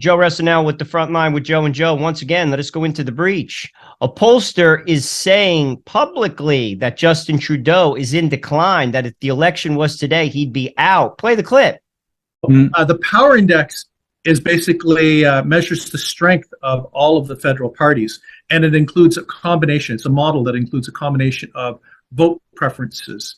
Joe Ressinell with the front line with Joe and Joe. Once again, let us go into the breach. A pollster is saying publicly that Justin Trudeau is in decline, that if the election was today, he'd be out. Play the clip. The power index is basically measures the strength of all of the federal parties, and it includes a combination. It's a model that includes a combination of vote preferences,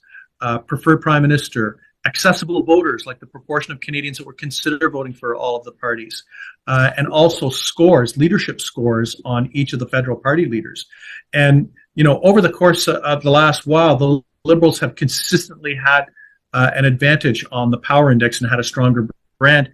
preferred prime minister, accessible voters, like the proportion of Canadians that would consider voting for all of the parties, and also scores, leadership scores on each of the federal party leaders. And, you know, over the course of the last while, the Liberals have consistently had an advantage on the power index and had a stronger brand.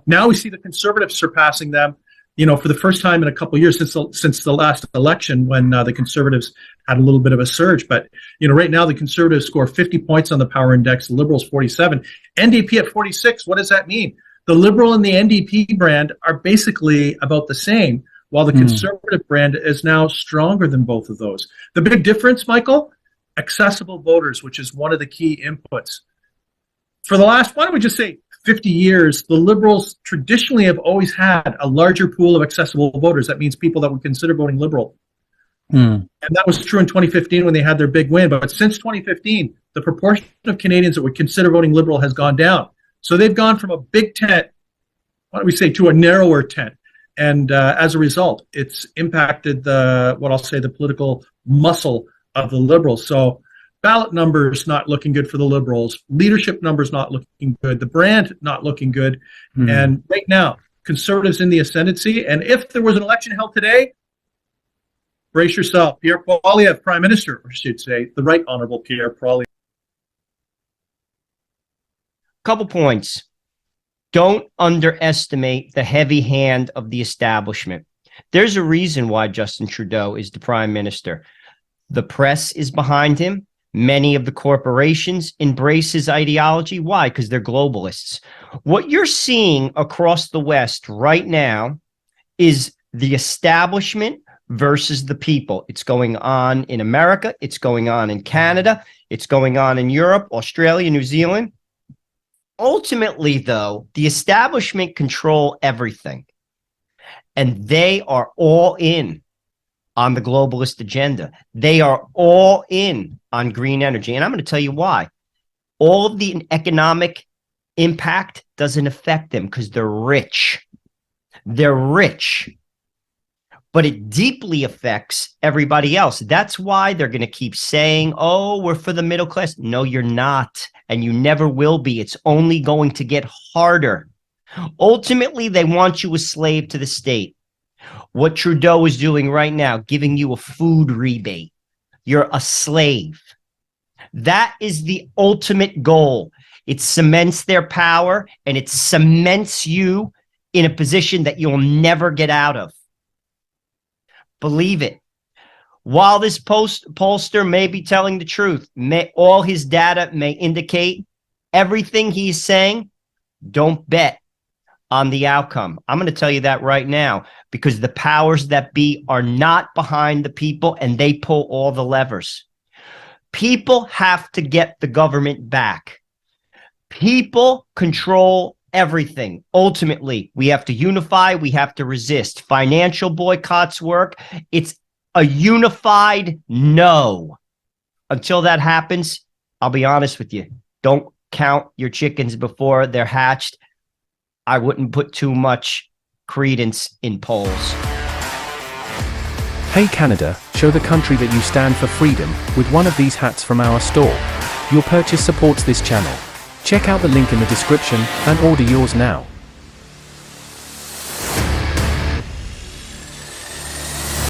Now we see the Conservatives surpassing them, you know, for the first time in a couple of years since the last election, when the Conservatives had a little bit of a surge. But, you know, right now the Conservatives score 50 points on the power index, the Liberals 47, NDP at 46. What does that mean? The Liberal and the NDP brand are basically about the same, while the Conservative brand is now stronger than both of those. The big difference, Michael, accessible voters, which is one of the key inputs. For the last, why don't we just say 50 years, the Liberals traditionally have always had a larger pool of accessible voters. That means people that would consider voting Liberal. And that was true in 2015 when they had their big win. But since 2015, the proportion of Canadians that would consider voting Liberal has gone down. So they've gone from a big tent, why don't we say, to a narrower tent. And as a result, it's impacted the political muscle of the Liberals. So ballot numbers not looking good for the Liberals, leadership numbers not looking good, the brand not looking good. And right now, Conservatives in the ascendancy. And if there was an election held today, brace yourself. Pierre Poilievre, Prime Minister, or I should say, the Right Honourable Pierre Poilievre. Couple points. Don't underestimate the heavy hand of the establishment. There's a reason why Justin Trudeau is the Prime Minister. The press is behind him. Many of the corporations embrace his ideology. Why? Because they're globalists. What you're seeing across the West right now is the establishment versus the people. It's going on in America. It's going on in Canada. It's going on in Europe, Australia, New Zealand. Ultimately, though, the establishment control everything. And they are all in on the globalist agenda. They are all in on green energy. And I'm going to tell you why. All of the economic impact doesn't affect them because they're rich. They're rich. But it deeply affects everybody else. That's why they're going to keep saying, oh, we're for the middle class. No, you're not. And you never will be. It's only going to get harder. Ultimately, they want you a slave to the state. What Trudeau is doing right now, giving you a food rebate. You're a slave. That is the ultimate goal. It cements their power, and it cements you in a position that you'll never get out of. Believe it. While this pollster may be telling the truth, all his data may indicate everything he's saying, don't bet on the outcome. I'm going to tell you that right now, because the powers that be are not behind the people, and they pull all the levers. People have to get the government back. People control everything. Ultimately, we have to unify. We have to resist. Financial boycotts work. It's a unified no. Until that happens, I'll be honest with you. Don't count your chickens before they're hatched. I wouldn't put too much credence in polls. Hey Canada, show the country that you stand for freedom with one of these hats from our store. Your purchase supports this channel. Check out the link in the description and order yours now.